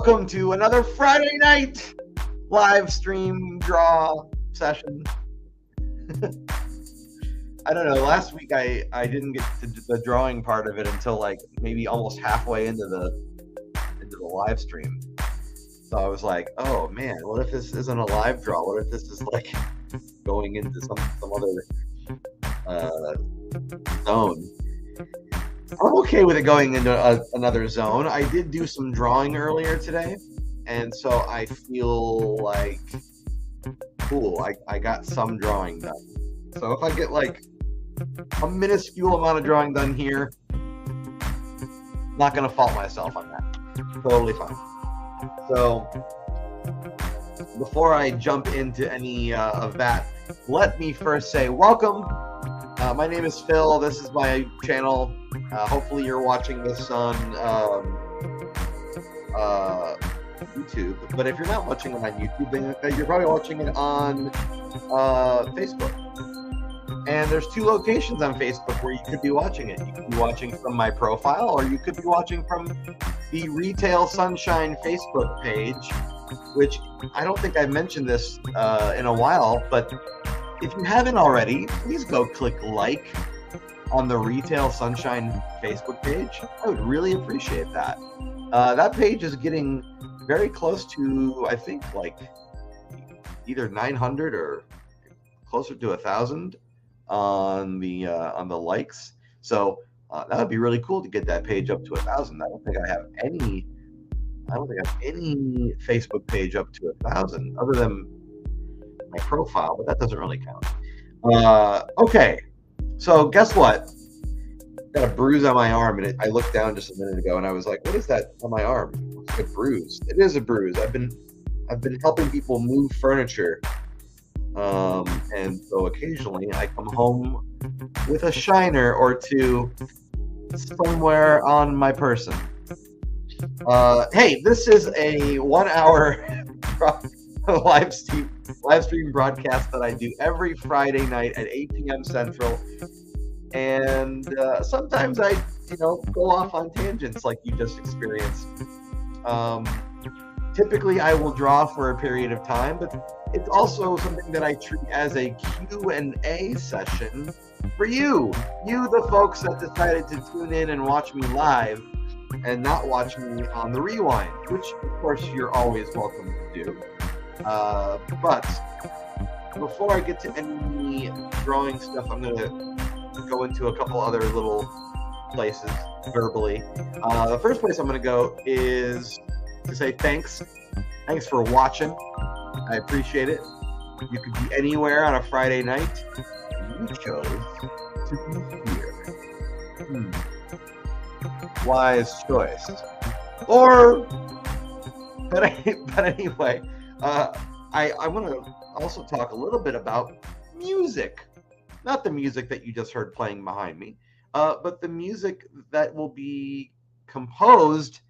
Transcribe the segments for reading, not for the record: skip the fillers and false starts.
Welcome to another Friday night live stream draw session. I don't know. Last week I didn't get to the drawing part of it until like maybe almost halfway into the live stream. So I was like, oh man, what if this isn't a live draw? What if this is like going into some other zone? I'm okay with it going into another zone. I did do some drawing earlier today, and so I feel like cool. I got some drawing done. So if I get like a minuscule amount of drawing done here, not gonna fault myself on that. Totally fine. So before I jump into any of that, let me first say welcome. My name is Phil. This is my channel. Hopefully you're watching this on YouTube. But if you're not watching it on YouTube, then you're probably watching it on Facebook. And there's two locations on Facebook where you could be watching it. You could be watching from my profile, or you could be watching from the Retail Sunshine Facebook page, which I don't think I've mentioned this in a while, but if you haven't already, please go click like on the Retail Sunshine Facebook page. I would really appreciate that. That page is getting very close to, I think, like either 900 or closer to 1,000 on the likes. So that would be really cool to get that page up to 1,000. I don't think I have any Facebook page up to 1,000 other than my profile, but that doesn't really count. Okay, so guess what? Got a bruise on my arm, and I looked down just a minute ago, and I was like, "What is that on my arm?" It's a bruise. It is a bruise. I've been helping people move furniture, and so occasionally I come home with a shiner or two somewhere on my person. Hey, this is a 1-hour live stream broadcast that I do every Friday night at 8 p.m. Central. And sometimes I, go off on tangents like you just experienced. Typically, I will draw for a period of time, but it's also something that I treat as a Q&A session for you, the folks that decided to tune in and watch me live and not watch me on the rewind, which, of course, you're always welcome to do. But before I get to any drawing stuff, I'm going to go into a couple other little places verbally. The first place I'm going to go is to say thanks. Thanks for watching. I appreciate it. You could be anywhere on a Friday night. You chose to be here. Wise choice. But anyway, I want to also talk a little bit about music. Not the music that you just heard playing behind me, but the music that will be composed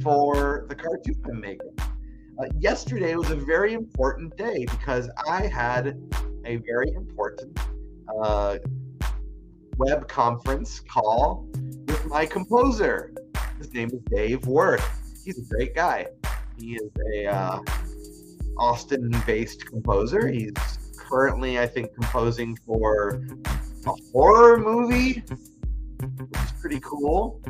for the cartoon I'm making. Yesterday was a very important day because I had a very important web conference call with my composer. His name is Dave Worth. He's a great guy. He is a Austin-based composer. He's currently, I think, composing for a horror movie, which is pretty cool.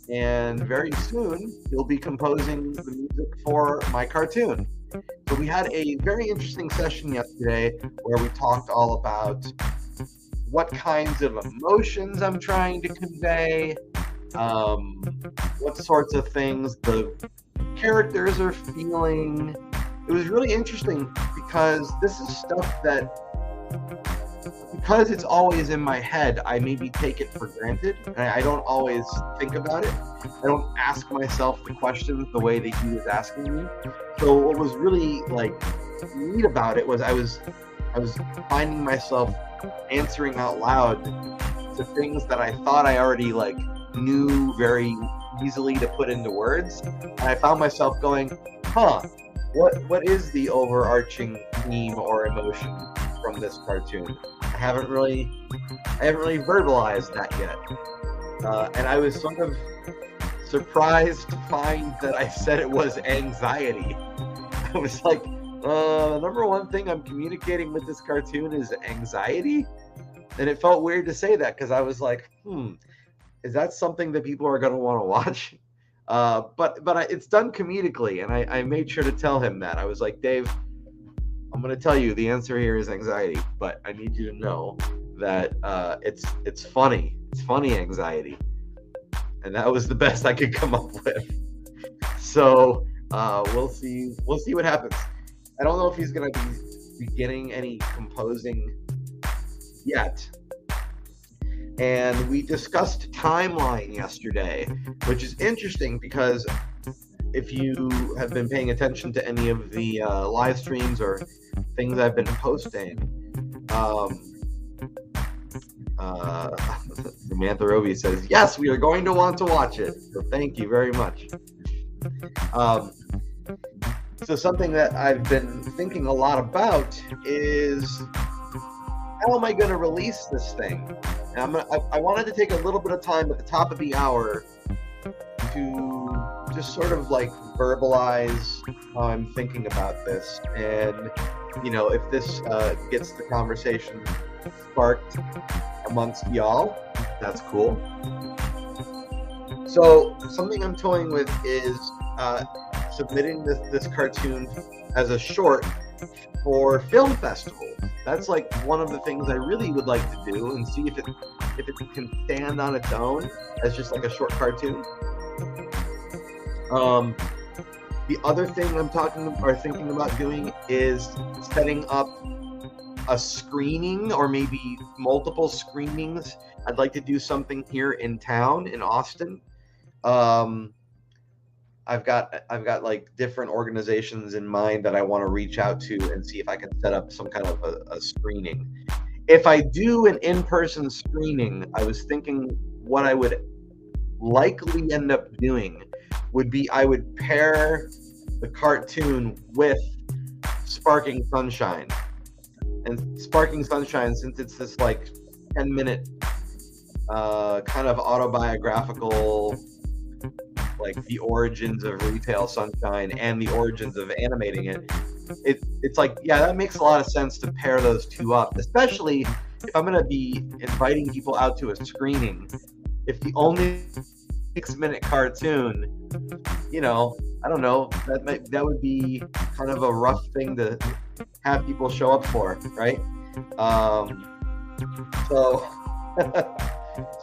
And very soon, he'll be composing the music for my cartoon. So we had a very interesting session yesterday where we talked all about what kinds of emotions I'm trying to convey, what sorts of things the characters are feeling. It was really interesting because this is stuff that, because it's always in my head, I maybe take it for granted, and I don't always think about it. I don't ask myself the questions the way that he was asking me. So what was really neat about it was I was finding myself answering out loud to things that I thought I already knew very easily to put into words, and I found myself going, what is the overarching theme or emotion from this cartoon? I haven't really verbalized that yet, and I was sort of surprised to find that I said it was anxiety. I was like, the number one thing I'm communicating with this cartoon is anxiety. And it felt weird to say that because I was like, is that something that people are going to want to watch? But it's done comedically, and I made sure to tell him that. I was like, Dave, I'm going to tell you the answer here is anxiety, but I need you to know that it's funny. It's funny anxiety. And that was the best I could come up with. So we'll see what happens. I don't know if he's going to be beginning any composing yet. And we discussed timeline yesterday, which is interesting because if you have been paying attention to any of the live streams or things I've been posting, Samantha Roby says, yes, we are going to want to watch it. So thank you very much. So something that I've been thinking a lot about is, how am I going to release this thing? And I wanted to take a little bit of time at the top of the hour to just sort of like verbalize how I'm thinking about this. And, you know, if this gets the conversation sparked amongst y'all, that's cool. So something I'm toying with is submitting this cartoon as a short for film festivals. That's like one of the things I really would like to do, and see if it can stand on its own as just like a short cartoon. The other thing I'm thinking about doing is setting up a screening, or maybe multiple screenings. I'd like to do something here in town in Austin. I've got like different organizations in mind that I want to reach out to and see if I can set up some kind of a screening. If I do an in-person screening, I was thinking what I would likely end up doing would be I would pair the cartoon with Sparking Sunshine. And Sparking Sunshine, since it's this like 10-minute kind of autobiographical, like the origins of Retail Sunshine and the origins of animating it's like, yeah, that makes a lot of sense to pair those two up, especially if I'm going to be inviting people out to a screening. If the only 6-minute cartoon, you know, I don't know, that would be kind of a rough thing to have people show up for, right? So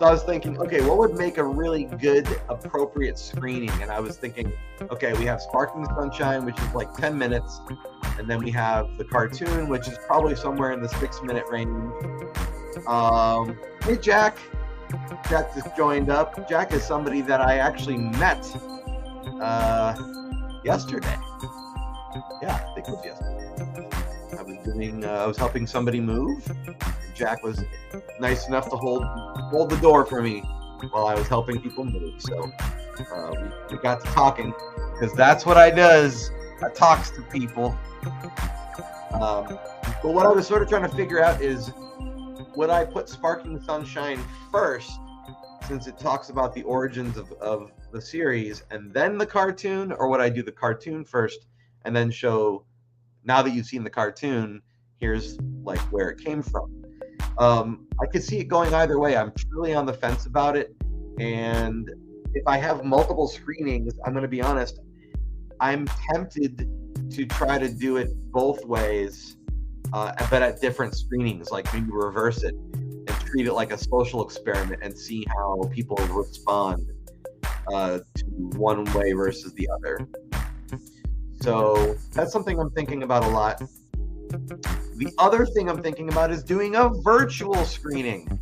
I was thinking, okay, what would make a really good, appropriate screening? And I was thinking, okay, we have Sparking Sunshine, which is like 10 minutes, and then we have the cartoon, which is probably somewhere in the 6-minute range. Hey, Jack. Jack just joined up. Jack is somebody that I actually met yesterday. Yeah, I think it was yesterday. I was helping somebody move. Jack was nice enough to hold the door for me while I was helping people move. So we got to talking, because that's what I does. I talks to people. But what I was sort of trying to figure out is, would I put Sparking Sunshine first, since it talks about the origins of the series, and then the cartoon, or would I do the cartoon first and then show, now that you've seen the cartoon, here's like where it came from? I could see it going either way. I'm truly on the fence about it. And if I have multiple screenings, I'm going to be honest, I'm tempted to try to do it both ways, but at different screenings, like maybe reverse it and treat it like a social experiment and see how people respond to one way versus the other. So that's something I'm thinking about a lot. The other thing I'm thinking about is doing a virtual screening.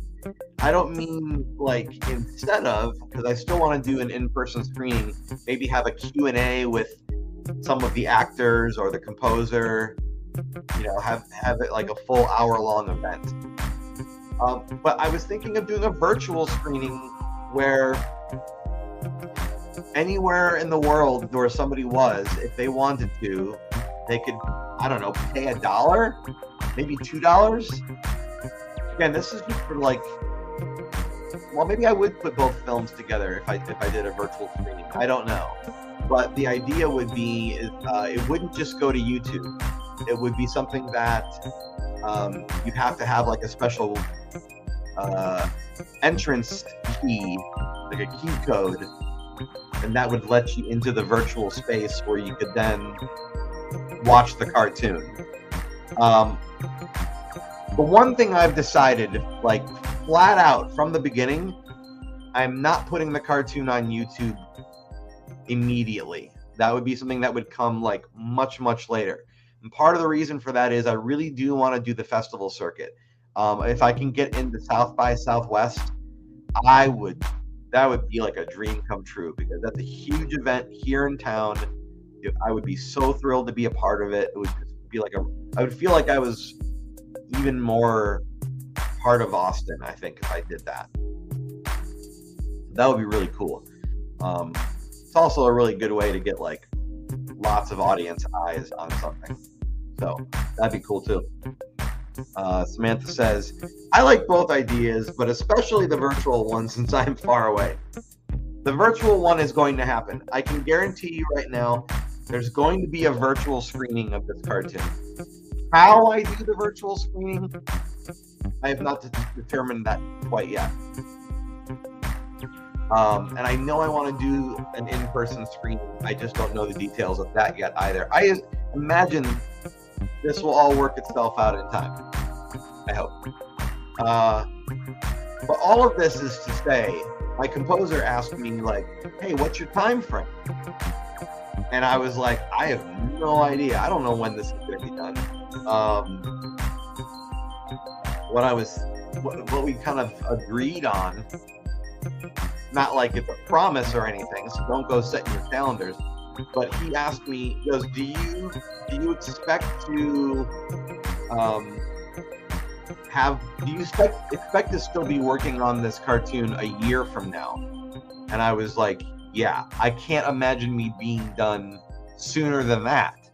I don't mean like instead of, because I still want to do an in-person screening, maybe have a Q&A with some of the actors or the composer, you know, have it like a full hour-long event. But I was thinking of doing a virtual screening where anywhere in the world where somebody was, if they wanted to, they could, I don't know, pay $1, maybe $2. Again, this is just for like well, maybe I would put both films together if I did a virtual screening. I don't know, but the idea would be it wouldn't just go to YouTube. It would be something that you'd have to have like a special entrance key, like a key code, and that would let you into the virtual space where you could then watch the cartoon. The one thing I've decided, like flat out from the beginning, I'm not putting the cartoon on YouTube immediately. That would be something that would come like much, much later. And part of the reason for that is I really do want to do the festival circuit. If I can get into South by Southwest, that would be like a dream come true, because that's a huge event here in town. I would be so thrilled to be a part of it. It would just be like I would feel like I was even more part of Austin, I think, if I did that. That would be really cool. It's also a really good way to get like lots of audience eyes on something. So that'd be cool too. Samantha says, I like both ideas, but especially the virtual one since I'm far away. The virtual one is going to happen. I can guarantee you right now, there's going to be a virtual screening of this cartoon. How I do the virtual screening, I have not determined that quite yet. And I know I want to do an in-person screening. I just don't know the details of that yet either. I imagine this will all work itself out in time. I hope. But all of this is to say, my composer asked me, like, hey, what's your time frame? And I was like, I have no idea. I don't know when this is going to be done. What we kind of agreed on, not like it's a promise or anything, so don't go set your calendars. But he asked me, he goes, do you expect to expect to still be working on this cartoon a year from now? And I was like, yeah, I can't imagine me being done sooner than that.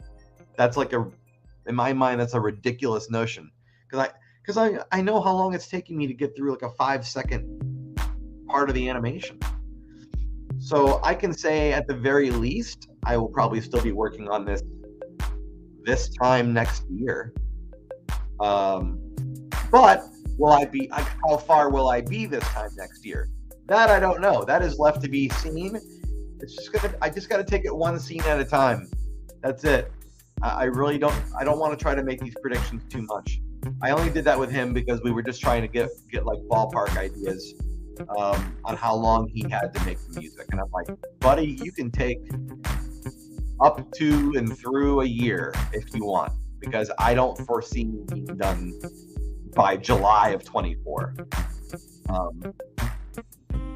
That's like in my mind, that's a ridiculous notion. Because I know how long it's taking me to get through like a 5-second part of the animation. So I can say at the very least, I will probably still be working on this time next year. But how far will I be this time next year? That I don't know. That is left to be seen. I just got to take it one scene at a time. That's it. I don't want to try to make these predictions too much. I only did that with him because we were just trying to get like ballpark ideas on how long he had to make the music. And I'm like, buddy, you can take up to and through a year if you want, because I don't foresee being done by July of 24.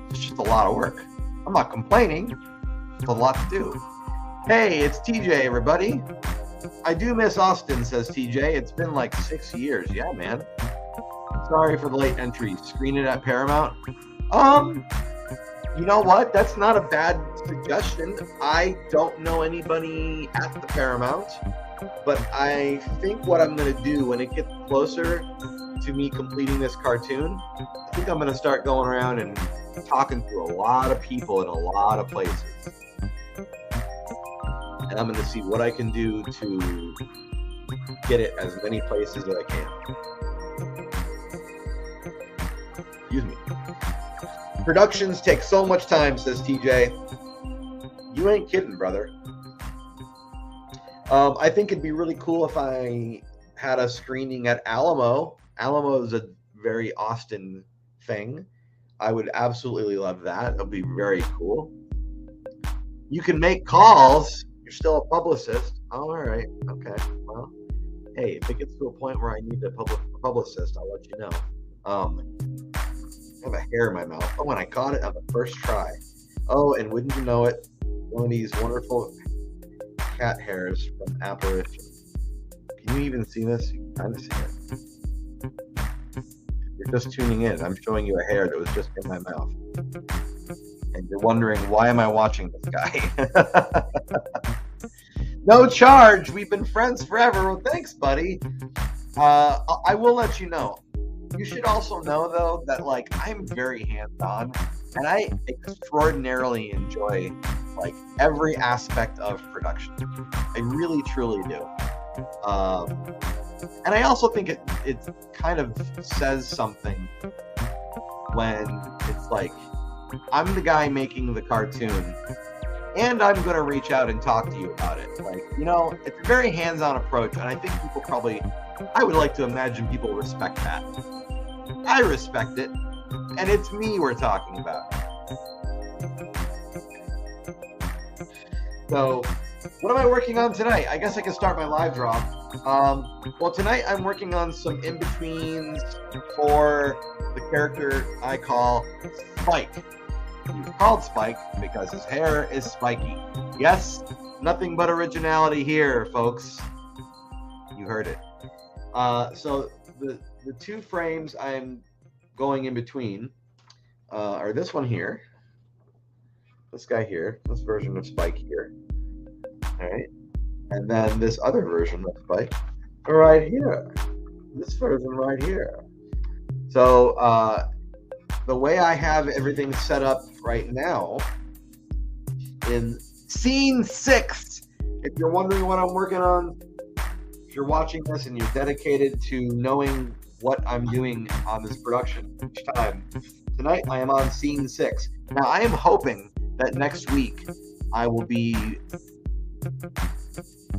It's just a lot of work. I'm not complaining. It's a lot to do. Hey, it's TJ, everybody. I do miss Austin, says TJ. It's been like 6 years. Yeah, man. Sorry for the late entry. Screen it at Paramount. You know what? That's not a bad suggestion. I don't know anybody at the Paramount, but I think what I'm going to do when it gets closer to me completing this cartoon, I think I'm going to start going around and talking to a lot of people in a lot of places. And I'm going to see what I can do to get it as many places as I can. Excuse me. Productions take so much time, says TJ. You ain't kidding, brother. I think it'd be really cool if I had a screening at Alamo. Alamo is a very Austin thing. I would absolutely love that. It'll be very cool. You can make calls. You're still a publicist. Oh, all right. Okay. Well, hey, if it gets to a point where I need a publicist, I'll let you know. I have a hair in my mouth. Oh, when I caught it on the first try. Oh, and wouldn't you know it, one of these wonderful cat hairs from Apparition. Can you even see this? You can kind of see it. If you're just tuning in, I'm showing you a hair that was just in my mouth. And you're wondering, why am I watching this guy? No charge. We've been friends forever. Well, thanks, buddy. I will let you know. You should also know, though, that like I'm very hands-on, and I extraordinarily enjoy like every aspect of production. I really, truly do. And I also think it kind of says something when it's like I'm the guy making the cartoon, and I'm going to reach out and talk to you about it. Like, you know, it's a very hands-on approach, and I think people probably, I would like to imagine people respect that. I respect it, and it's me we're talking about. So, what am I working on tonight? I guess I can start my live draw. Well, tonight I'm working on some in-betweens for the character I call Spike. He's called Spike because his hair is spiky. Yes, nothing but originality here, folks. You heard it. So the two frames I'm going in between are this one here, this guy here, this version of Spike here. All right. And then this other version of Spike right here. This version right here. So the way I have everything set up right now in scene 6, if you're wondering what I'm working on, if you're watching this and you're dedicated to knowing what I'm doing on this production each time, tonight I am on scene 6. Now I am hoping that next week I will be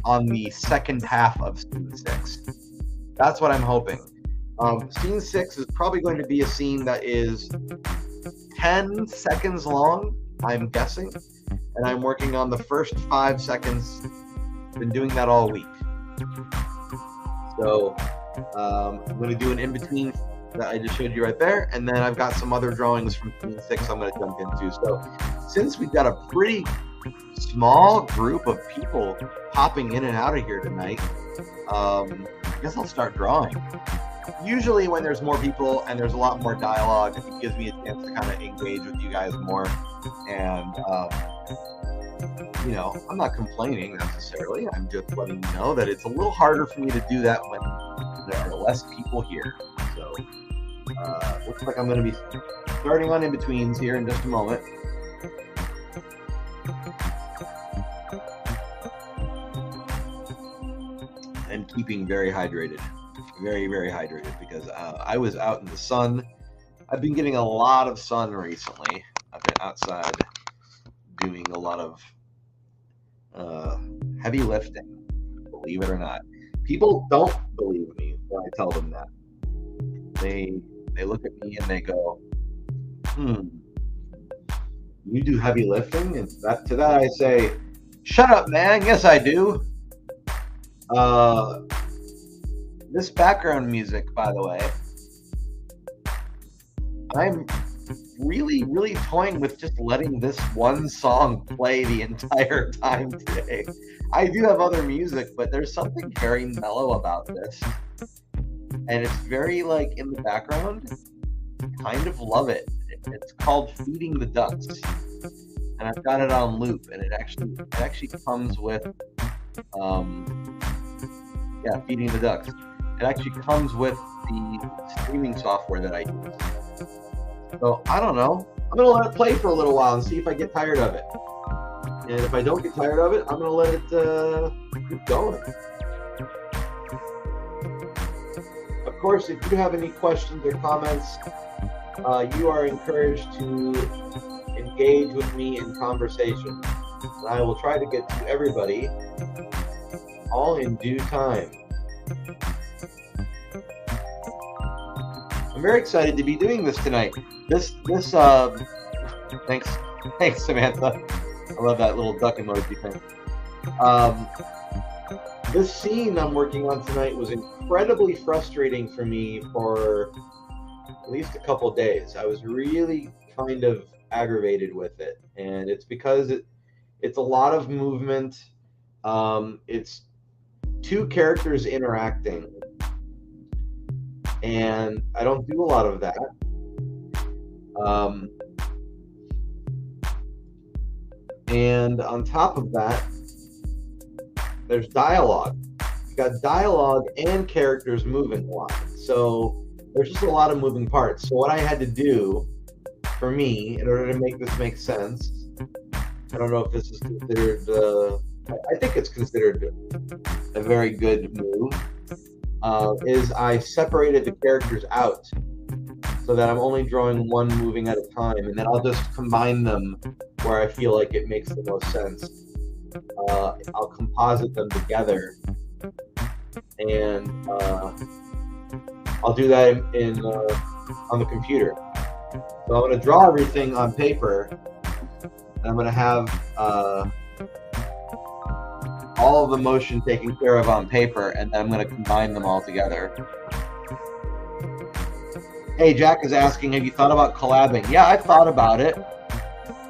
on the second half of scene 6. That's what I'm hoping. Scene 6 is probably going to be a scene that is 10 seconds long, I'm guessing, and I'm working on the first 5 seconds. Been doing that all week. So I'm going to do an in-between that I just showed you right there, and then I've got some other drawings from scene 6 I'm going to jump into. So since we've got a pretty small group of people popping in and out of here tonight, I guess I'll start drawing. Usually when there's more people and there's a lot more dialogue, it gives me a chance to kind of engage with you guys more. And, you know, I'm not complaining necessarily. I'm just letting you know that it's a little harder for me to do that when there are less people here. So, looks like I'm going to be starting on in-betweens here in just a moment. And keeping very hydrated. Very, very hydrated, because I was out in the sun. I've been getting a lot of sun recently. I've been outside doing a lot of heavy lifting, believe it or not. People don't believe me when I tell them that. They look at me and they go, you do heavy lifting? And to that I say, shut up, man. Yes, I do. This background music, by the way, I'm really, really toying with just letting this one song play the entire time today. I do have other music, but there's something very mellow about this. And it's very, like, in the background. Kind of love it. It's called Feeding the Ducks. And I've got it on loop, and it actually comes with, Feeding the Ducks. It actually comes with the streaming software that I use. So, I don't know. I'm going to let it play for a little while and see if I get tired of it. And if I don't get tired of it, I'm going to let it keep going. Of course, if you have any questions or comments, you are encouraged to engage with me in conversation. And I will try to get to everybody all in due time. I'm very excited to be doing this tonight. Thanks Samantha. I love that little duck emoji thing. This scene I'm working on tonight was incredibly frustrating for me for at least a couple days. I was really kind of aggravated with it, and it's because it's a lot of movement. It's two characters interacting, and I don't do a lot of that. And on top of that, there's dialogue. You got dialogue and characters moving a lot. So there's just a lot of moving parts. So what I had to do for me, in order to make this make sense, I don't know if this is considered, I think it's considered a very good move, is I separated the characters out so that I'm only drawing one moving at a time, and then I'll just combine them where I feel like it makes the most sense. I'll composite them together, and I'll do that on the computer. So I'm going to draw everything on paper, and I'm going to have all of the motion taken care of on paper, and then I'm going to combine them all together. Hey, Jack is asking, have you thought about collabing? Yeah, I've thought about it.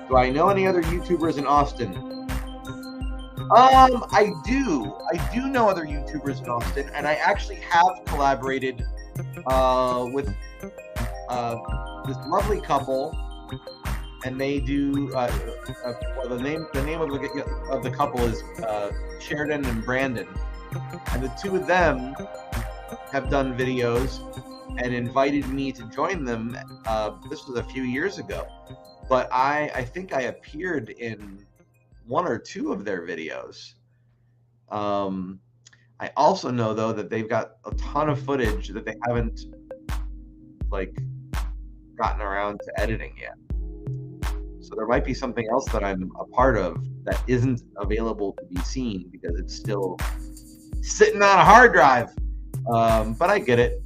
Do I know any other YouTubers in Austin? I do. I do know other YouTubers in Austin, and I actually have collaborated with this lovely couple, and they do. The name of the couple is Sheridan and Brandon, and the two of them have done videos and invited me to join them. This was a few years ago, but I think I appeared in one or two of their videos. I also know though that they've got a ton of footage that they haven't gotten around to editing yet. So there might be something else that I'm a part of that isn't available to be seen because it's still sitting on a hard drive. But I get it,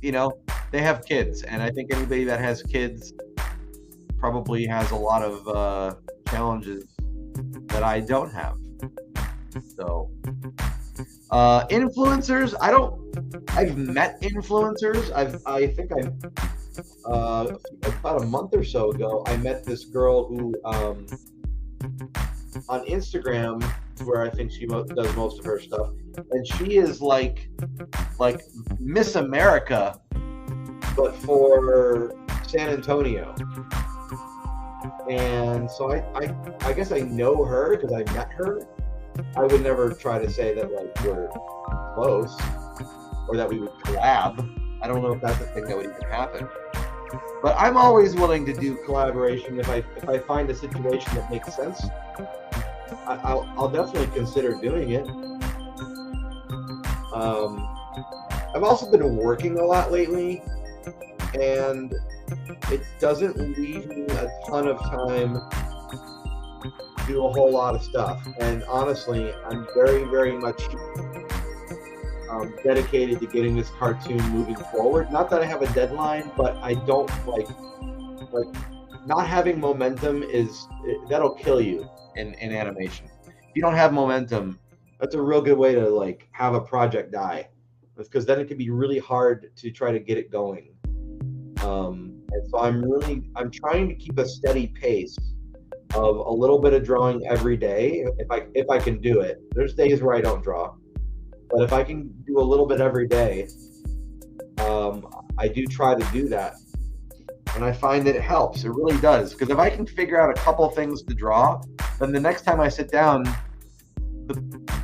they have kids, and I think anybody that has kids probably has a lot of challenges that I don't have. So influencers, I've met influencers. I think about a month or so ago, I met this girl who on Instagram, where I think she does most of her stuff, and she is like Miss America, but for San Antonio. And so I guess I know her because I met her. I would never try to say that we're close or that we would collab. I don't know if that's a thing that would even happen. But I'm always willing to do collaboration if I find a situation that makes sense. I'll definitely consider doing it. I've also been working a lot lately, and it doesn't leave me a ton of time to do a whole lot of stuff. And honestly, I'm very, very much dedicated to getting this cartoon moving forward. Not that I have a deadline, but I don't like not having momentum that'll kill you in animation. If you don't have momentum, that's a real good way to have a project die, because then it can be really hard to try to get it going. And so I'm trying to keep a steady pace of a little bit of drawing every day if I can do it. There's days where I don't draw, but if I can do a little bit every day, I do try to do that, and I find that it helps. It really does, because if I can figure out a couple things to draw, then the next time I sit down,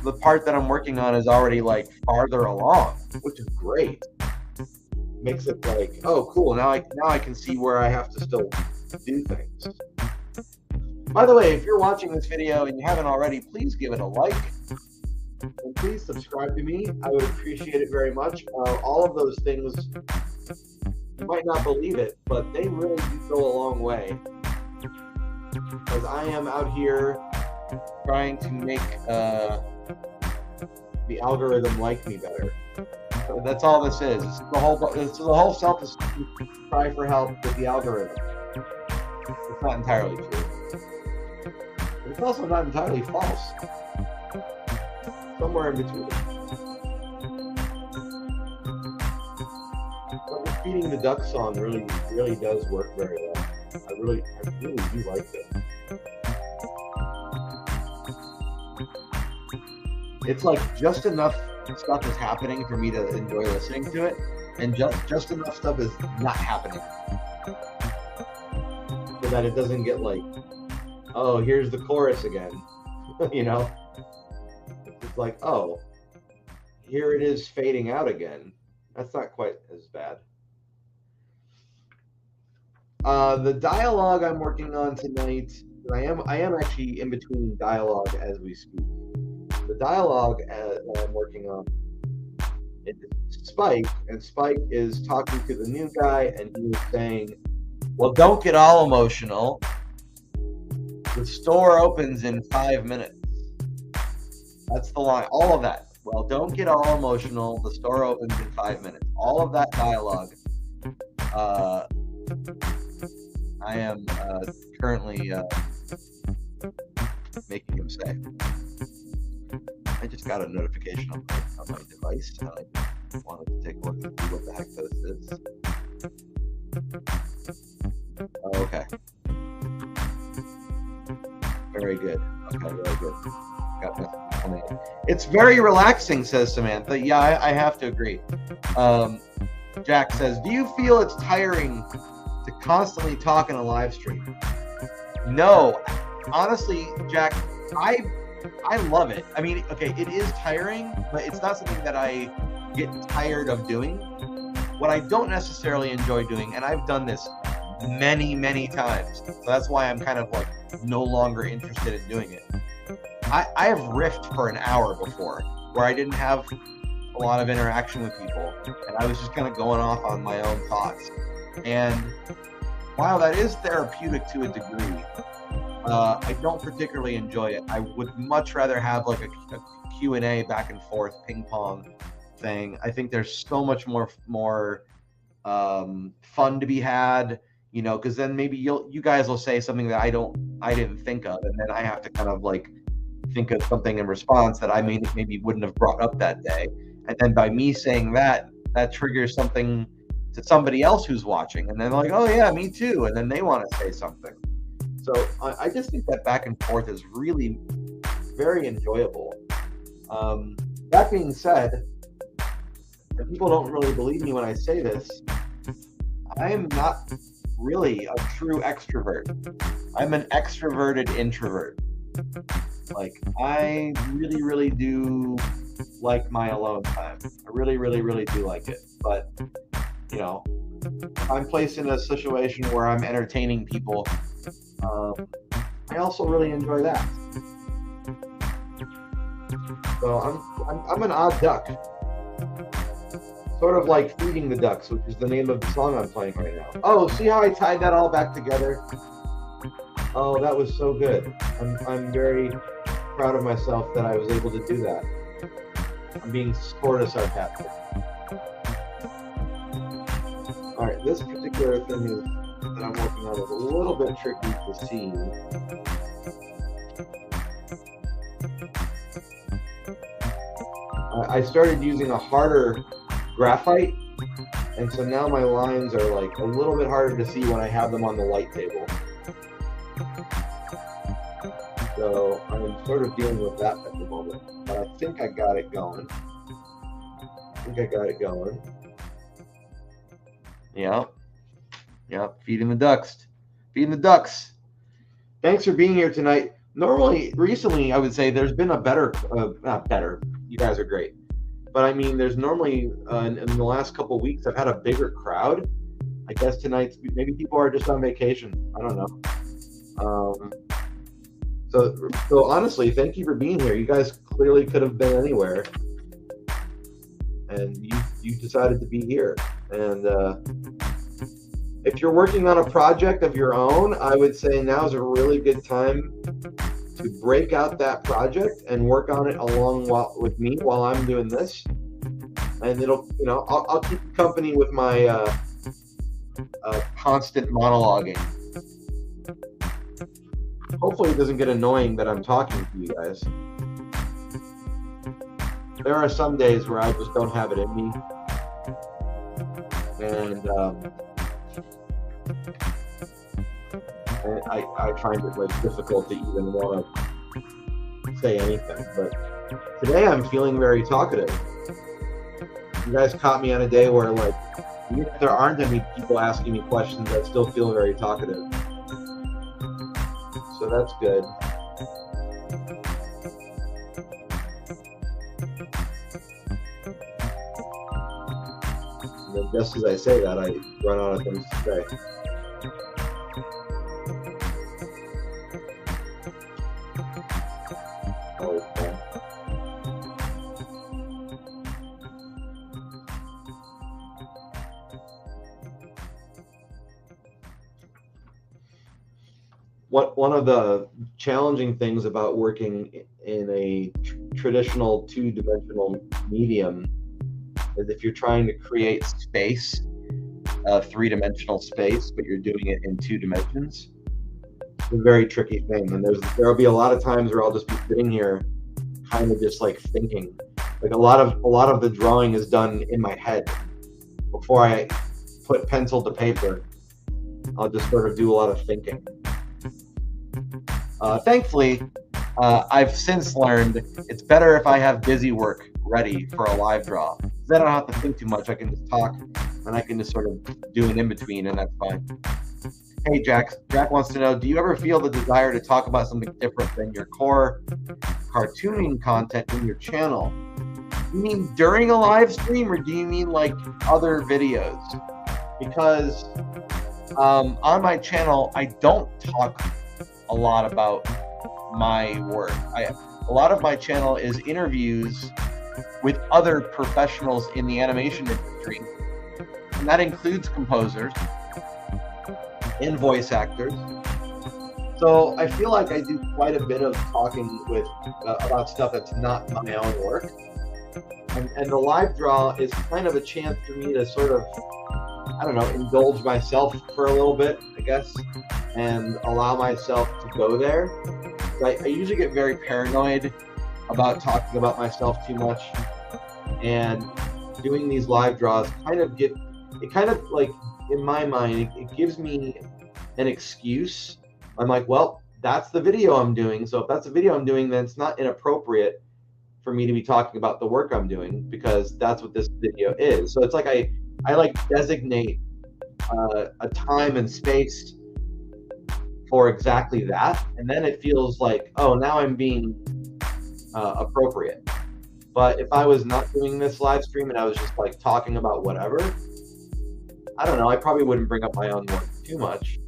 the part that I'm working on is already farther along, which is great. Makes it oh cool, now I can see where I have to still do things. By the way, if you're watching this video and you haven't already, please give it a like, and please subscribe to me. I would appreciate it very much. All of those things, you might not believe it, but they really do go a long way, because I am out here trying to make the algorithm like me better. So that's all this is. It's the whole self-esteem cry for help with the algorithm. It's not entirely true, but it's also not entirely false. Somewhere in between. But repeating the duck song really does work very well. I really do like it. It's just enough stuff is happening for me to enjoy listening to it, and just enough stuff is not happening, so that it doesn't get oh, here's the chorus again. It's oh, here it is fading out again. That's not quite as bad. The dialogue I'm working on tonight. I am actually in between dialogue as we speak. The dialogue that I'm working on is Spike, and Spike is talking to the new guy, and he was saying, "Well, don't get all emotional. The store opens in 5 minutes." That's the line. All of that. Well, don't get all emotional. The store opens in 5 minutes. All of that dialogue. I am currently making him say. I just got a notification on my device, and I wanted to take a look and see what the heck this is. Oh, okay. Very good. Okay, very good. Got messages coming in. It's very relaxing, says Samantha. Yeah, I have to agree. Jack says, do you feel it's tiring to constantly talk in a live stream? No. Honestly, Jack, I love it. I mean, okay, it is tiring, but it's not something that I get tired of doing. What I don't necessarily enjoy doing, and I've done this many, many times, so that's why I'm kind of like no longer interested in doing it. I have riffed for an hour before, where I didn't have a lot of interaction with people, and I was just kind of going off on my own thoughts. And while that is therapeutic to a degree, I don't particularly enjoy it. I would much rather have like a Q&A back and forth ping pong thing. I think there's so much more fun to be had, you know, because then maybe you guys will say something that I didn't think of, and then I have to kind of like think of something in response that I maybe wouldn't have brought up that day. And then by me saying that triggers something to somebody else who's watching, and then like, oh yeah, me too, and then they want to say something. So I just think that back and forth is really very enjoyable. That being said, and people don't really believe me when I say this, I am not really a true extrovert. I'm an extroverted introvert. Like, I really, really do like my alone time. I really, really, really do like it. But, you know, I'm placed in a situation where I'm entertaining people. I also really enjoy that. So I'm an odd duck. Sort of like Feeding the Ducks, which is the name of the song I'm playing right now. Oh, see how I tied that all back together? Oh, that was so good. I'm very proud of myself that I was able to do that. I'm being sort of sarcastic. All right, this particular thing that I'm working on is a little bit tricky to see. I started using a harder graphite, and so now my lines are like a little bit harder to see when I have them on the light table. So I'm sort of dealing with that at the moment, but I think I got it going. Yeah, feeding the ducks. Thanks for being here tonight. Recently, I would say there's been a better, not better, you guys are great. But I mean, there's normally, in the last couple of weeks, I've had a bigger crowd. I guess tonight, maybe people are just on vacation. I don't know. So honestly, thank you for being here. You guys clearly could have been anywhere. And you decided to be here. And if you're working on a project of your own, I would say now is a really good time to break out that project and work on it with me while I'm doing this. And it'll, you know, I'll keep you company with my constant monologuing. Hopefully it doesn't get annoying that I'm talking to you guys. There are some days where I just don't have it in me. And I find it like difficult to even want to say anything. But today I'm feeling very talkative. You guys caught me on a day where, like, even if there aren't any people asking me questions, I still feel very talkative. So that's good. And then just as I say that, I run out of things to say. Okay. One of the challenging things about working in a traditional two-dimensional medium is if you're trying to create space, three-dimensional space, but you're doing it in two dimensions. It's a very tricky thing, and there'll be a lot of times where I'll just be sitting here, kind of just like thinking. Like a lot of the drawing is done in my head before I put pencil to paper. I'll just sort of do a lot of thinking. Thankfully, I've since learned it's better if I have busy work ready for a live draw. Then I don't have to think too much. I can just talk, and I can just sort of do an in-between, and that's fine. Hey, Jack. Jack wants to know, do you ever feel the desire to talk about something different than your core cartooning content in your channel? You mean during a live stream, or do you mean like other videos? Because on my channel, I don't talk a lot about my work. A lot of my channel is interviews with other professionals in the animation industry, and that includes composers and voice actors. So I feel like I do quite a bit of talking with about stuff that's not my own work, and the live draw is kind of a chance for me to sort of, I don't know, indulge myself for a little bit, I guess, and allow myself to go there. I usually get very paranoid about talking about myself too much, and doing these live draws kind of like, in my mind, it gives me an excuse. I'm like, well, that's the video I'm doing, so if that's the video I'm doing, then it's not inappropriate for me to be talking about the work I'm doing, because that's what this video is. So it's like I like designate a time and space for exactly that, and then it feels like, oh, now I'm being appropriate. But if I was not doing this live stream and I was just like talking about whatever, I don't know, I probably wouldn't bring up my own work too much.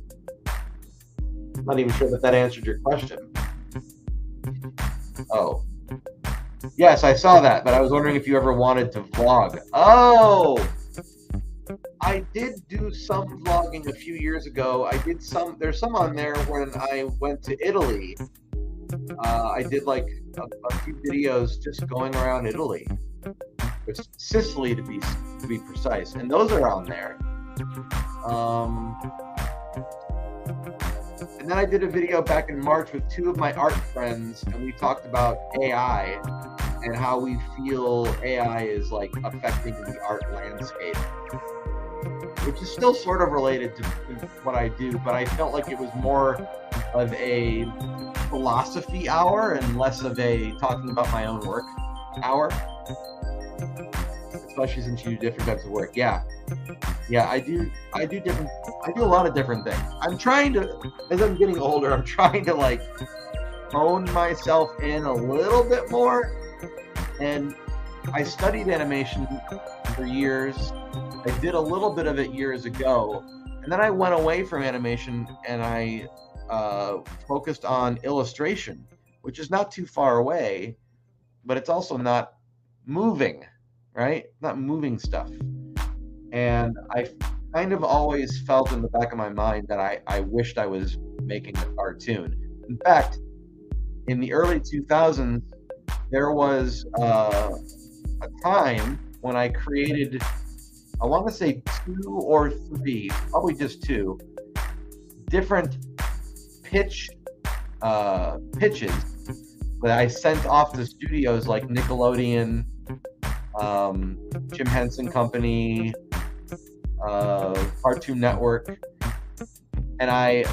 I'm not even sure that answered your question. Oh. Yes, I saw that, but I was wondering if you ever wanted to vlog. Oh! I did do some vlogging a few years ago. There's some on there when I went to Italy. I did like a few videos just going around Italy. It's Sicily to be precise, and those are on there. And then I did a video back in March with two of my art friends, and we talked about AI and how we feel AI is like affecting the art landscape, which is still sort of related to what I do, but I felt like it was more of a philosophy hour and less of a talking about my own work hour, especially since you do different types of work. Yeah, I do a lot of different things. I'm trying to, as I'm getting older, I'm trying to like hone myself in a little bit more. And I studied animation for years. I did a little bit of it years ago, and then I went away from animation and I focused on illustration, which is not too far away, but it's also not moving, right? Not moving stuff. And I kind of always felt in the back of my mind that I wished I was making a cartoon. In fact, in the early 2000s, there was a time when I created, I want to say 2 or 3, probably just 2, different pitches that I sent off to studios like Nickelodeon, Jim Henson Company, Cartoon Network, and I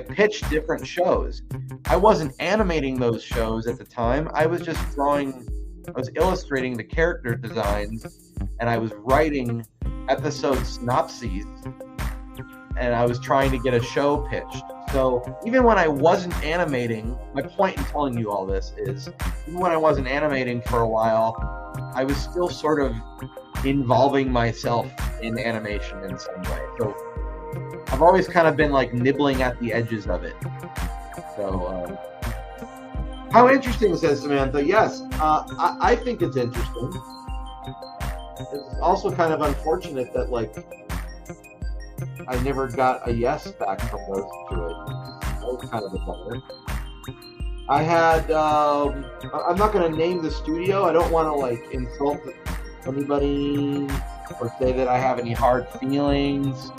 pitched different shows. I wasn't animating those shows at the time. I was just I was illustrating the character designs, and I was writing episode synopses, and I was trying to get a show pitched. So even when I wasn't animating, my point in telling you all this is, even when I wasn't animating for a while, I was still sort of involving myself in animation in some way. So I've always kind of been like nibbling at the edges of it. So, how interesting, says Samantha. Yes, I think it's interesting. It's also kind of unfortunate that like I never got a yes back from those to it. That was kind of a bummer. I had, I'm not going to name the studio. I don't want to like insult anybody or say that I have any hard feelings.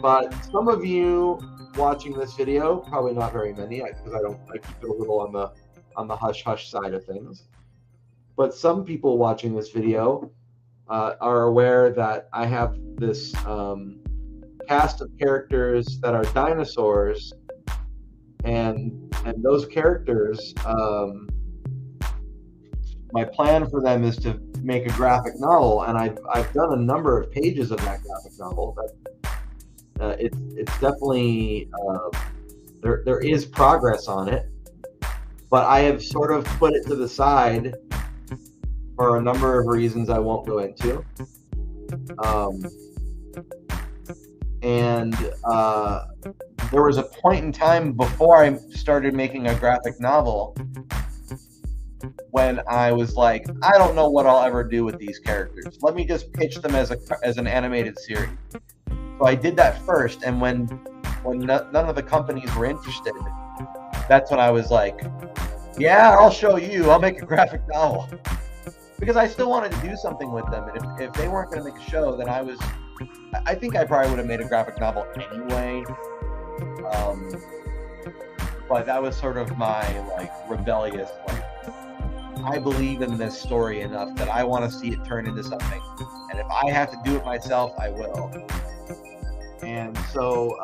But some of you watching this video, probably not very many, because I keep it a little on the hush hush side of things. But some people watching this video are aware that I have this cast of characters that are dinosaurs, and those characters, my plan for them is to make a graphic novel, and I've done a number of pages of that graphic novel. But it's definitely there is progress on it, but I have sort of put it to the side for a number of reasons I won't go into. There was a point in time before I started making a graphic novel when I was like, I don't know what I'll ever do with these characters. Let me just pitch them as an animated series. So I did that first, and when none of the companies were interested, that's when I was like, yeah, I'll show you. I'll make a graphic novel. Because I still wanted to do something with them, and if they weren't going to make a show, then I think I probably would have made a graphic novel anyway. But that was sort of my like rebellious, like, I believe in this story enough that I want to see it turn into something, and if I have to do it myself, I will. And so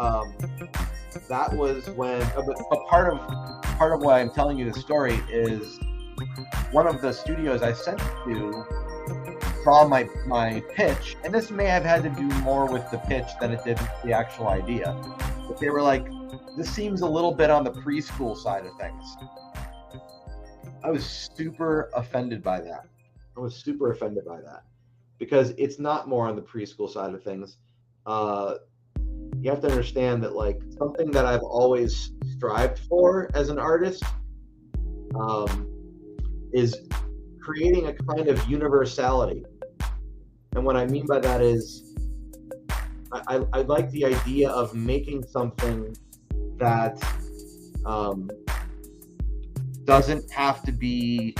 that was when. But part of why I'm telling you the story is one of the studios I sent it to saw my pitch, and this may have had to do more with the pitch than it did with the actual idea. But they were like, this seems a little bit on the preschool side of things. I was super offended by that. Because it's not more on the preschool side of things. You have to understand that like something that I've always strived for as an artist is creating a kind of universality. And what I mean by that is I like the idea of making something that doesn't have to be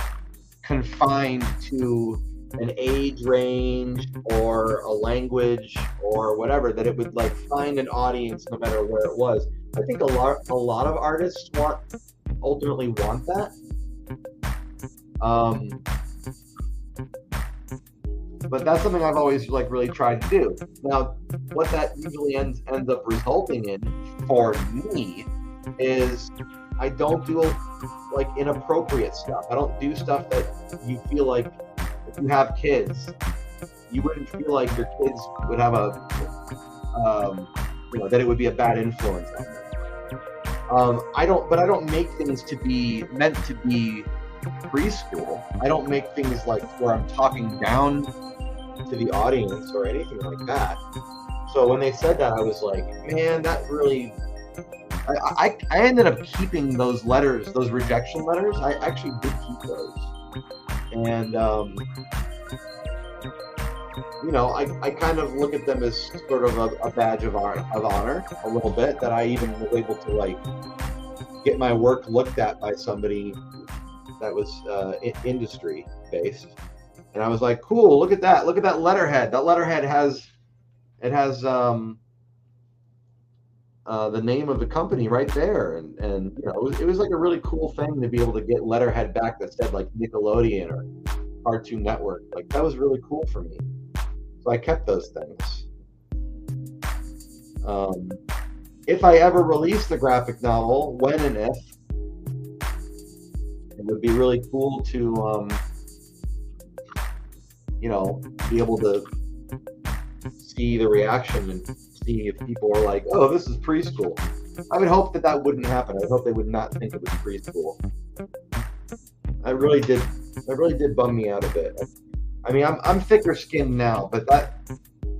confined to an age range or a language or whatever, that it would like find an audience no matter where it was. I think a lot of artists ultimately want that. But that's something I've always like really tried to do. Now, what that usually ends up resulting in for me is I don't do like inappropriate stuff. I don't do stuff that you feel like if you have kids, you wouldn't feel like your kids would have that it would be a bad influence on them. I don't make things to be meant to be preschool. I don't make things like where I'm talking down to the audience or anything like that. So when they said that, I was like, man, that really. I ended up keeping those letters, those rejection letters. I actually did keep those, and I kind of look at them as sort of a badge of honor a little bit, that I even was able to like get my work looked at by somebody that was industry based, and I was like, cool, look at that letterhead. That letterhead has the name of the company right there, and it was like a really cool thing to be able to get letterhead back that said like Nickelodeon or Cartoon Network. Like that was really cool for me, so I kept those things. If I ever release the graphic novel, when and if, it would be really cool to be able to see the reaction and see if people are like, oh, this is preschool. I would hope that wouldn't happen. I would hope they would not think it was preschool. It really did bum me out a bit. I mean, I'm thicker skinned now, but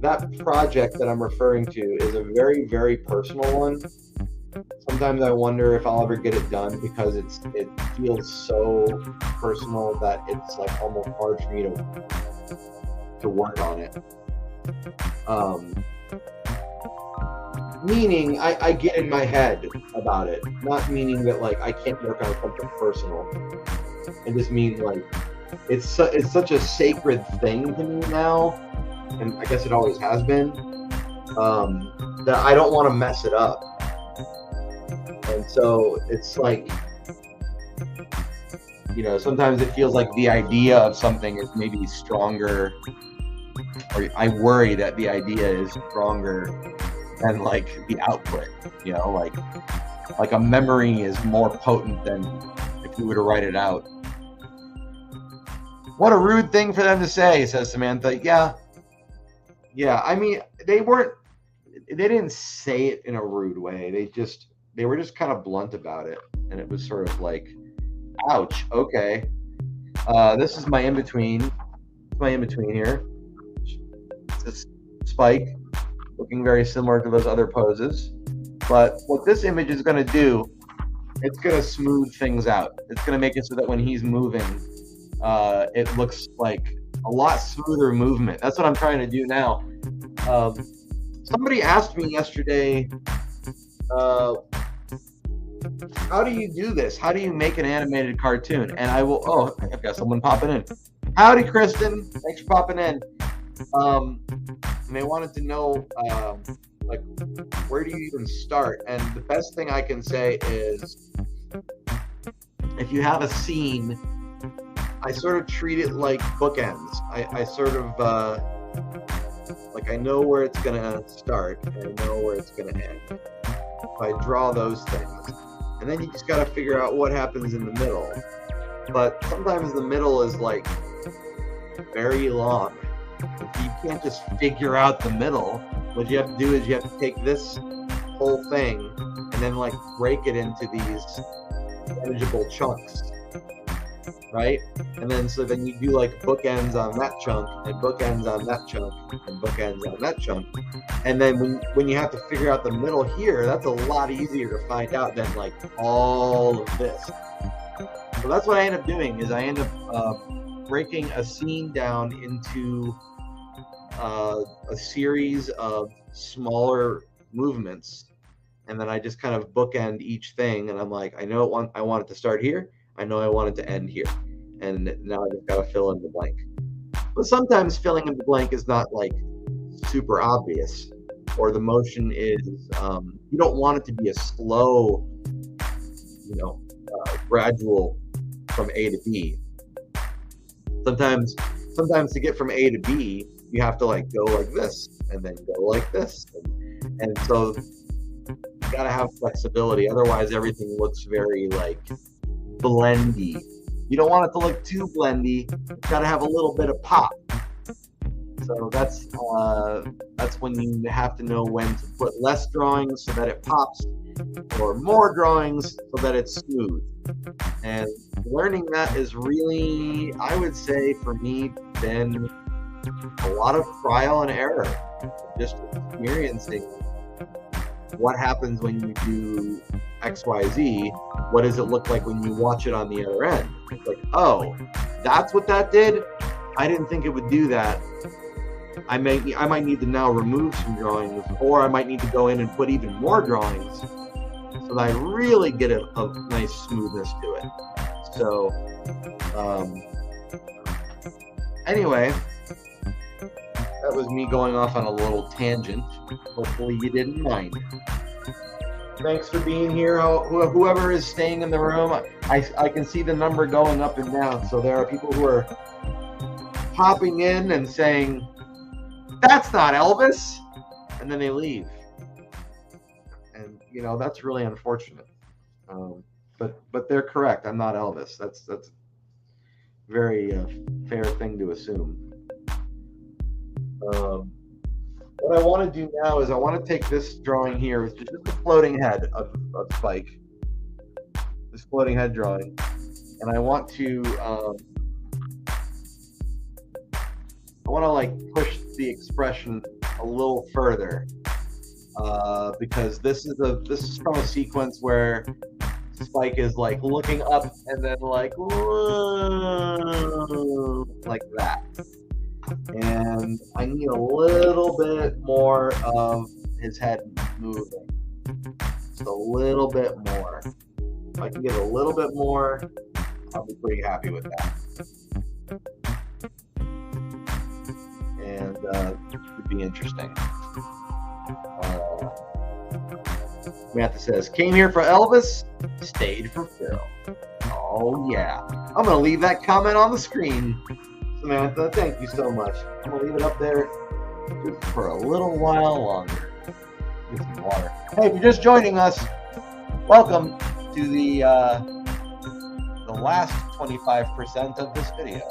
that project that I'm referring to is a very, very personal one. Sometimes I wonder if I'll ever get it done because it feels so personal that it's like almost hard for me to work on it. Meaning I get in my head about it, not meaning that like I can't work on something personal. I just mean like it's such a sacred thing to me now, and I guess it always has been, that I don't want to mess it up. And so it's like, you know, sometimes it feels like the idea of something is maybe stronger, or I worry that the idea is stronger than like the output, you know, like a memory is more potent than if you were to write it out. What a rude thing for them to say, says Samantha. Yeah. I mean, they didn't say it in a rude way. They were just kind of blunt about it. And it was sort of like, ouch, okay. This is my in-between. My in-between here. It's this spike, looking very similar to those other poses. But what this image is going to do, it's going to smooth things out. It's going to make it so that when he's moving, it looks like a lot smoother movement. That's what I'm trying to do now. Somebody asked me yesterday, how do you do this? How do you make an animated cartoon? And I've got someone popping in. Howdy, Kristen. Thanks for popping in. And they wanted to know, like, where do you even start? And the best thing I can say is, if you have a scene, I sort of treat it like bookends. I sort of, like, I know where it's going to start, and I know where it's going to end. So I draw those things. And then you just got to figure out what happens in the middle. But sometimes the middle is, like, very long. You can't just figure out the middle. What you have to do is you have to take this whole thing and then, like, break it into these manageable chunks, right? And then so then you do like bookends on that chunk and bookends on that chunk and bookends on that chunk. And then when you have to figure out the middle here, that's a lot easier to find out than like all of this. So that's what I end up doing, is I end up breaking a scene down into a series of smaller movements, and then I just kind of bookend each thing, and I'm like, I know I want it to start here, I know I want it to end here, and now I just gotta fill in the blank. But sometimes filling in the blank is not like super obvious, or the motion is you don't want it to be a slow, gradual from A to B. Sometimes to get from A to B, you have to like go like this and then go like this, and so you gotta have flexibility. Otherwise, everything looks very like blendy. You don't want it to look too blendy. It's gotta have a little bit of pop. So that's when you have to know when to put less drawings so that it pops, or more drawings so that it's smooth. And learning that is really, I would say, for me, been a lot of trial and error. Just experiencing what happens when you do XYZ. What does it look like when you watch it on the other end? It's like, oh, that's what that did? I didn't think it would do that. I might need to now remove some drawings, or I might need to go in and put even more drawings so that I really get a nice smoothness to it. So, anyway, that was me going off on a little tangent. Hopefully you didn't mind. Thanks for being here. Whoever is staying in the room, I can see the number going up and down. So there are people who are popping in and saying, "That's not Elvis," and then they leave. And that's really unfortunate. But they're correct. I'm not Elvis. That's very fair thing to assume. What I want to do now is I want to take this drawing here, which is just a floating head of Spike, this floating head drawing, and I want to like push the expression a little further because this is from a sequence where Spike is like looking up and then like whoa, like that, and I need a little bit more of his head moving, just a little bit more. If I can get a little bit more, I'll be pretty happy with that. And it would be interesting. Samantha says, came here for Elvis, stayed for Phil. Oh yeah. I'm gonna leave that comment on the screen. Samantha, thank you so much. I'm gonna leave it up there just for a little while longer. Get some water. Hey, if you're just joining us, welcome to the last 25% of this video.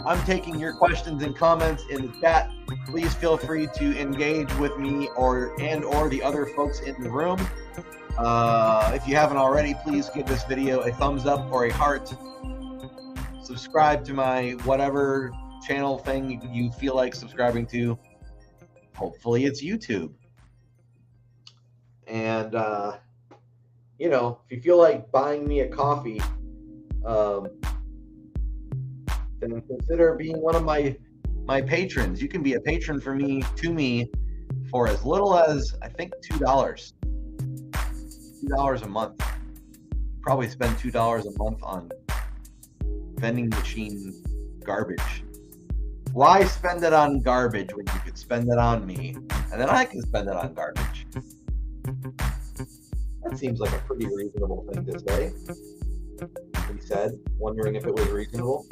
I'm taking your questions and comments in the chat. Please feel free to engage with me or the other folks in the room. If you haven't already, please give this video a thumbs up or a heart. Subscribe to my whatever channel thing you feel like subscribing to. Hopefully it's YouTube. And, you know, if you feel like buying me a coffee, then consider being one of my patrons. You can be a patron for me for as little as, I think, $2 a month. You probably spend $2 a month on vending machine garbage. Why spend it on garbage when you could spend it on me, and then I can spend it on garbage? That seems like a pretty reasonable thing to say, he said, wondering if it was reasonable.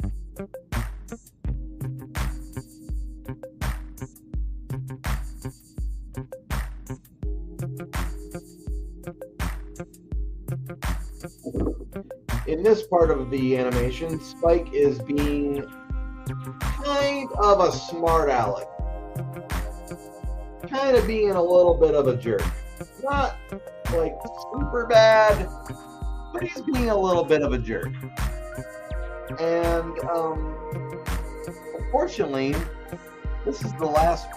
In this part of the animation, Spike is being kind of a smart aleck. Kind of being a little bit of a jerk. Not like super bad, but he's being a little bit of a jerk. And unfortunately, this is the last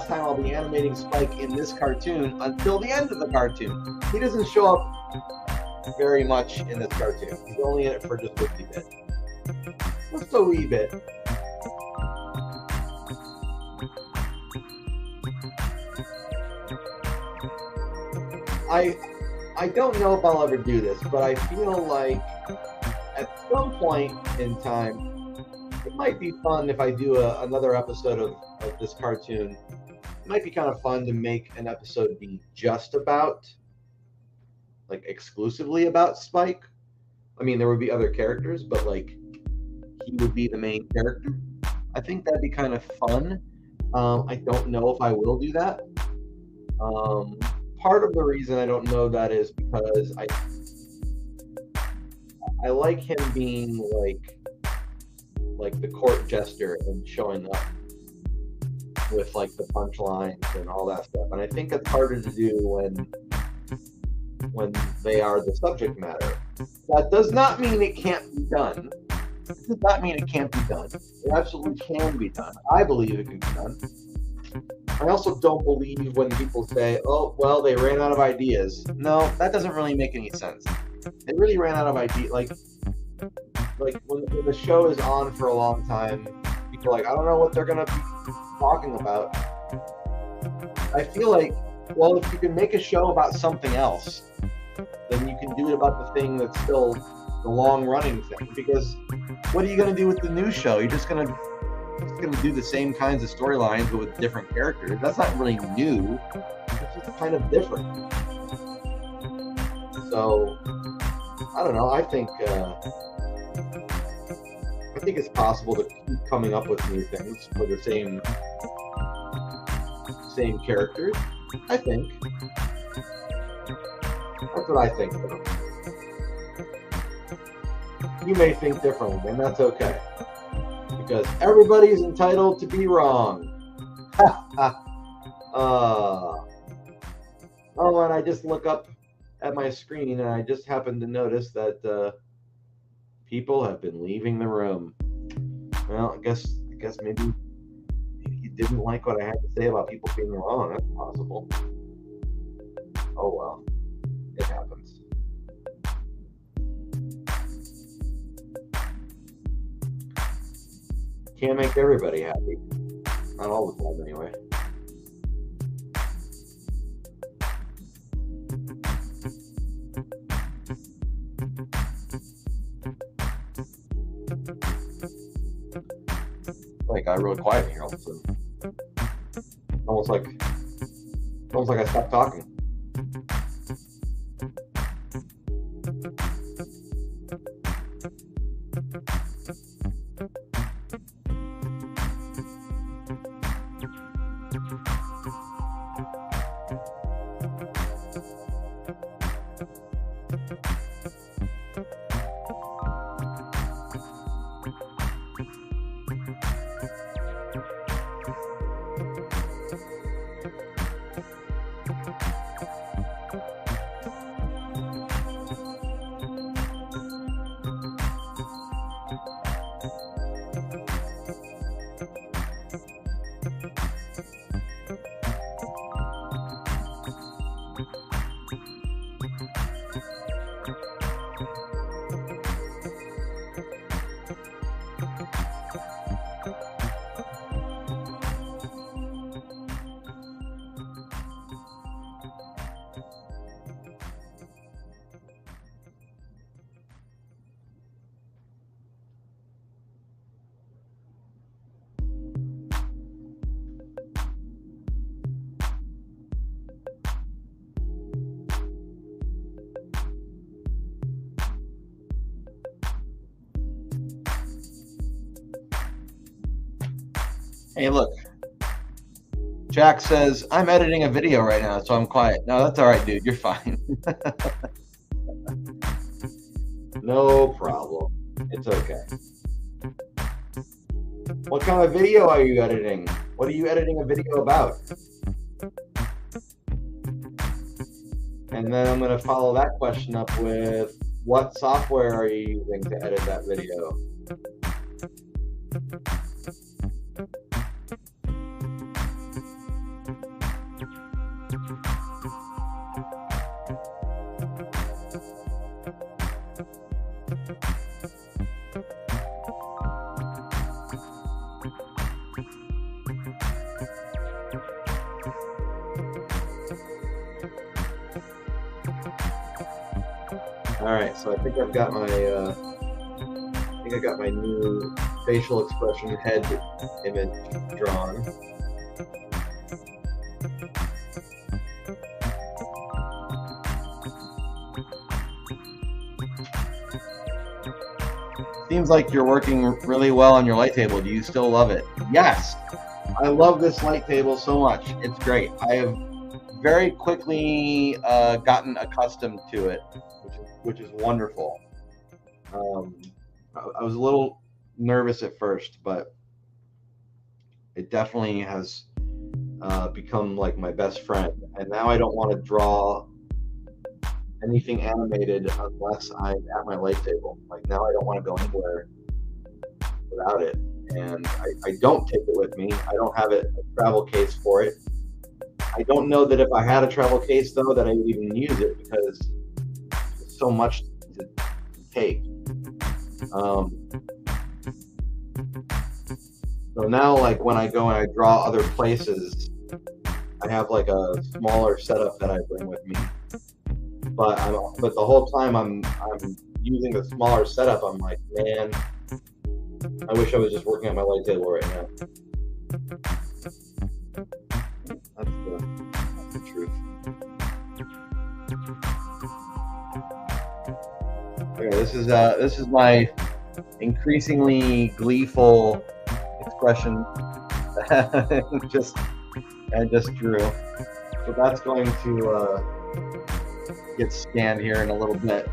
time I'll be animating Spike in this cartoon until the end of the cartoon. He doesn't show up very much in this cartoon. He's only in it for just a wee bit. Just a wee bit. I don't know if I'll ever do this, but I feel like at some point in time, it might be fun if I do another episode of this cartoon. It might be kind of fun to make an episode be just about, like, exclusively about Spike. I mean, there would be other characters, but, like, he would be the main character. I think that'd be kind of fun. I don't know if I will do that. Part of the reason I don't know that is because I like him being like the court jester and showing up with like the punchlines and all that stuff. And I think it's harder to do when they are the subject matter. That does not mean it can't be done. It does not mean it can't be done. It absolutely can be done. I believe it can be done. I also don't believe when people say, oh, well, they ran out of ideas. No, that doesn't really make any sense. They really ran out of ideas. Like when the show is on for a long time, people are like, I don't know what they're going to be talking about. I feel like, well, if you can make a show about something else, then you can do it about the thing that's still the long-running thing. Because what are you going to do with the new show? You're just going to do the same kinds of storylines but with different characters. That's not really new. It's just kind of different. So I don't know. I think it's possible to keep coming up with new things for the same characters. I think that's what I think. Though. You may think differently, and that's okay. Because everybody's entitled to be wrong. Oh, and I just look up at my screen and I just happened to notice that People have been leaving the room. Well, I guess maybe you didn't like what I had to say about people being wrong. That's possible. Oh well, it happens. Can't make everybody happy. Not all the time, anyway. Like, I got really quiet here all of a sudden. Almost like I stopped talking. Hey, look. Jack says, I'm editing a video right now, so I'm quiet. No, that's all right, dude. You're fine. No problem. It's okay. What kind of video are you editing? What are you editing a video about? And then I'm going to follow that question up with, what software are you using to edit that video? All right, so I think I've got my new facial expression head image drawn. Seems like you're working really well on your light table. Do you still love it? Yes, I love this light table so much. It's great. I have very quickly gotten accustomed to it, which is wonderful. I was a little nervous at first, but it definitely has become like my best friend. And now I don't want to draw anything animated unless I'm at my light table. Like, now I don't want to go anywhere without it. And I don't take it with me. I don't have a travel case for it. I don't know that if I had a travel case, though, that I would even use it, because there's so much to take. So now, like, when I go and I draw other places, I have like a smaller setup that I bring with me. But the whole time I'm using the smaller setup, I'm like, man, I wish I was just working at my light table right now. That's the truth. Okay, this is my increasingly gleeful expression that I just drew. So that's going to get scanned here in a little bit.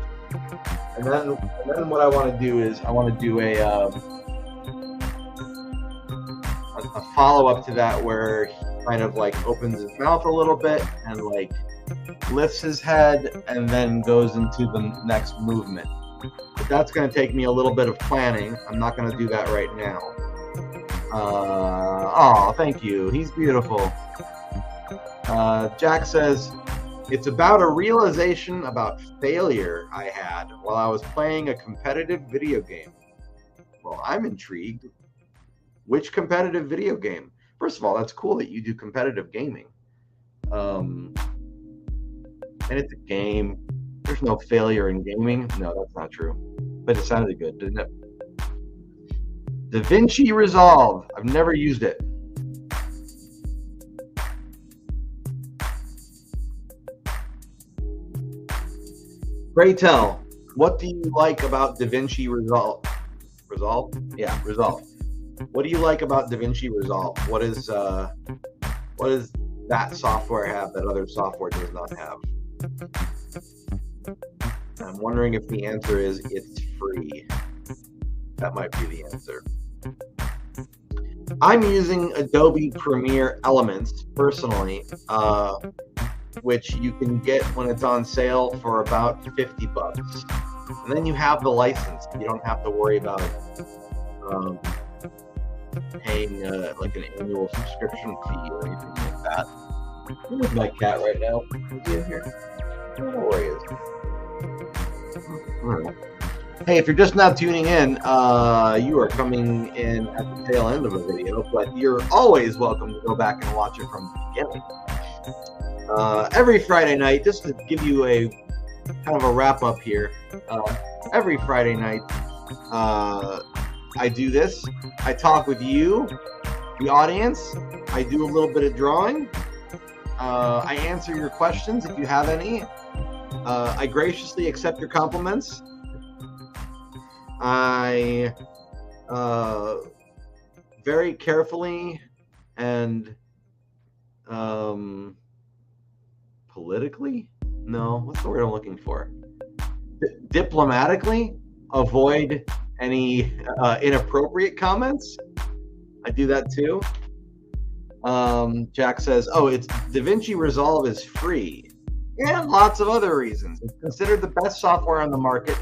And then what I want to do is I want to do a follow-up to that, where he kind of like opens his mouth a little bit and like lifts his head and then goes into the next movement. but that's going to take me a little bit of planning. I'm not going to do that right now. Oh, thank you. He's beautiful. Jack says, it's about a realization about failure I had while I was playing a competitive video game. Well, I'm intrigued. Which competitive video game? First of all, that's cool that you do competitive gaming. And it's a game. There's no failure in gaming. No, that's not true. But it sounded good, didn't it? DaVinci Resolve. I've never used it. Graytel, what do you like about DaVinci Resolve? Resolve? Yeah, Resolve. What do you like about DaVinci Resolve? What does that software have that other software does not have? I'm wondering if the answer is it's free. That might be the answer. I'm using Adobe Premiere Elements personally, which you can get when it's on sale for about $50. And then you have the license. You don't have to worry about paying like an annual subscription fee or anything like that. Where's my cat right now? Is he in here? I don't know where he is. I don't know. Hey, if you're just now tuning in, you are coming in at the tail end of a video, but you're always welcome to go back and watch it from the beginning. Every Friday night, just to give you a kind of a wrap up here, every Friday night, I do this. I talk with you, the audience. I do a little bit of drawing. I answer your questions if you have any. I graciously accept your compliments. I very carefully and politically? No, what's the word I'm looking for? Diplomatically avoid any inappropriate comments. I do that too. Jack says, oh, it's DaVinci Resolve is free. And lots of other reasons. It's considered the best software on the market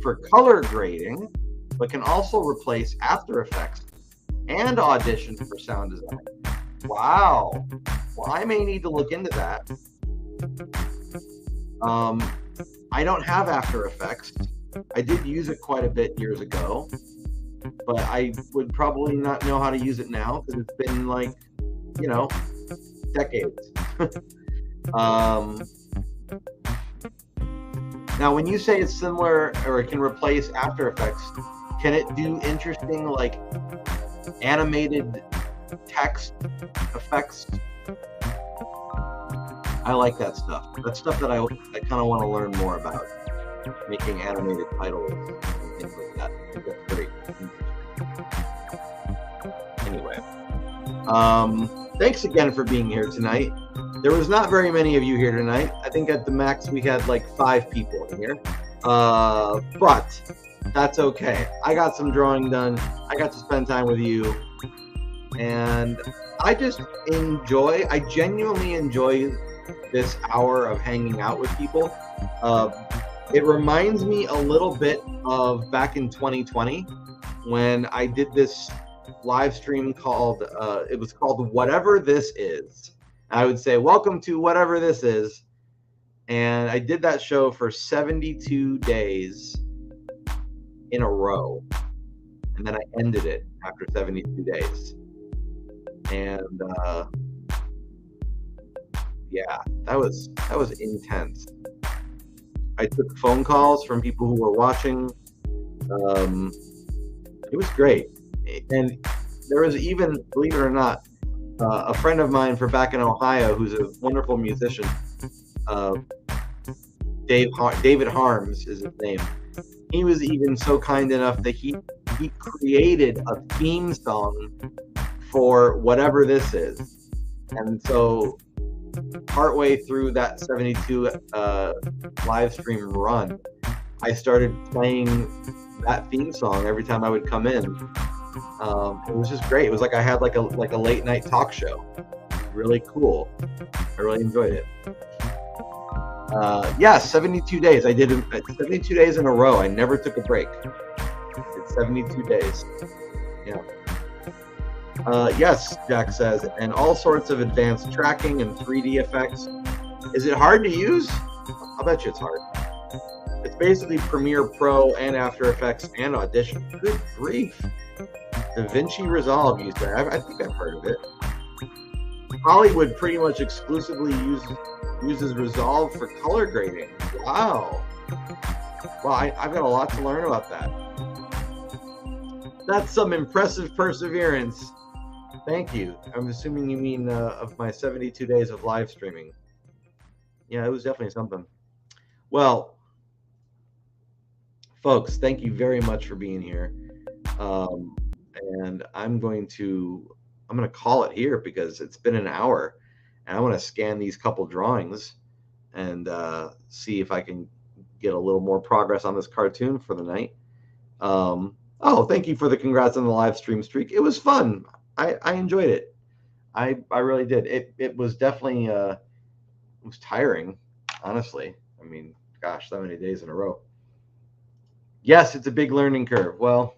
for color grading, but can also replace After Effects and Audition for sound design. Wow. Well, I may need to look into that. I don't have After Effects. I did use it quite a bit years ago, but I would probably not know how to use it now because it's been like, you know, decades. Now, when you say it's similar or it can replace After Effects, can it do interesting, like, animated text effects? I like that stuff. That's stuff that I kind of want to learn more about, making animated titles and things like that. I think that's pretty interesting. Anyway, thanks again for being here tonight. There was not very many of you here tonight. I think at the max we had like 5 people in here. But that's okay. I got some drawing done. I got to spend time with you. And I just enjoy, I genuinely enjoy this hour of hanging out with people. It reminds me a little bit of back in 2020 when I did this live stream called, it was called Whatever This Is. I would say, welcome to Whatever This Is. And I did that show for 72 days in a row. And then I ended it after 72 days. And yeah, that was intense. I took phone calls from people who were watching. It was great. And there was even, believe it or not, a friend of mine from back in Ohio who's a wonderful musician, David Harms is his name. He was even so kind enough that he created a theme song for Whatever This Is. And so partway through that 72 live stream run, I started playing that theme song every time I would come in. It was just great. It was like I had like a late night talk show. Really cool. I really enjoyed it. Yes, 72 days. I did it 72 days in a row. I never took a break. It's 72 days. Yeah. Yes, Jack says, and all sorts of advanced tracking and 3D effects. Is it hard to use? I'll bet you it's hard. It's basically Premiere Pro and After Effects and Audition. Good grief. DaVinci Resolve used that. I think I've heard of it. Hollywood pretty much exclusively uses Resolve for color grading. Wow. Well, I've got a lot to learn about that. That's some impressive perseverance. Thank you. I'm assuming you mean of my 72 days of live streaming. Yeah, it was definitely something. Well, folks, thank you very much for being here. And I'm going to call it here because it's been an hour, and I want to scan these couple drawings and see if I can get a little more progress on this cartoon for the night. Oh, thank you for the congrats on the live stream streak. It was fun. I enjoyed it. I really did. It was definitely it was tiring, honestly. I mean, gosh, so many days in a row. Yes, it's a big learning curve. Well,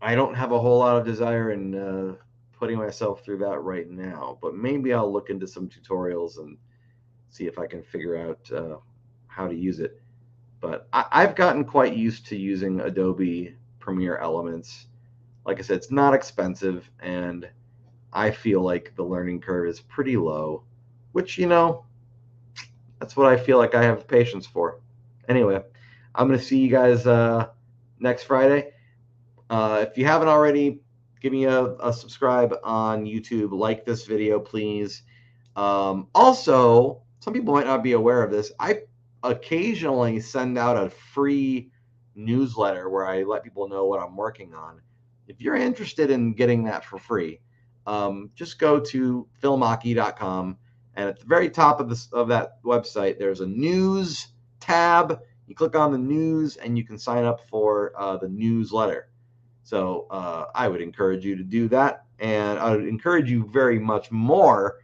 I don't have a whole lot of desire in putting myself through that right now, but maybe I'll look into some tutorials and see if I can figure out how to use it. But I've gotten quite used to using Adobe Premiere Elements. Like I said, it's not expensive, and I feel like the learning curve is pretty low, which, that's what I feel like I have patience for. Anyway, I'm going to see you guys next Friday. If you haven't already, give me a subscribe on YouTube. Like this video, please. Also, some people might not be aware of this. I occasionally send out a free newsletter where I let people know what I'm working on. If you're interested in getting that for free, just go to philmachi.com, and at the very top of that website, there's a news tab. You click on the news, and you can sign up for the newsletter. So I would encourage you to do that, and I would encourage you very much more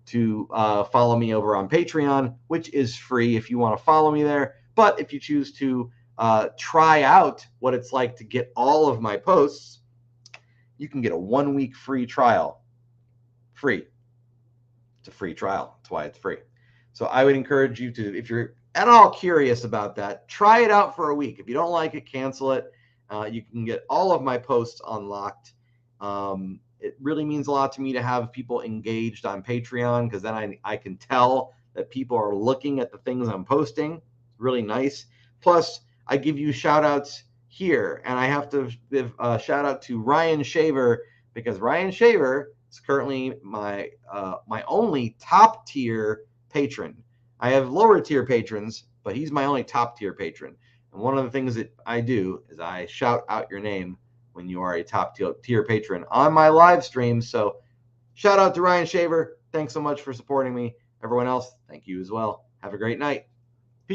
to follow me over on Patreon, which is free if you want to follow me there. But if you choose to try out what it's like to get all of my posts, you can get a 1-week free trial. Free. It's a free trial. That's why it's free. So I would encourage you to, if you're at all curious about that, try it out for a week. If you don't like it, cancel it. You can get all of my posts unlocked. It really means a lot to me to have people engaged on Patreon, because then I can tell that people are looking at the things I'm posting. It's really nice. Plus, I give you shout outs here, and I have to give a shout out to Ryan Shaver, because Ryan Shaver is currently my only top tier patron. I have lower tier patrons, but he's my only top tier patron. And one of the things that I do is I shout out your name when you are a top tier patron on my live streams. So shout out to Ryan Shaver. Thanks so much for supporting me. Everyone else, thank you as well. Have a great night.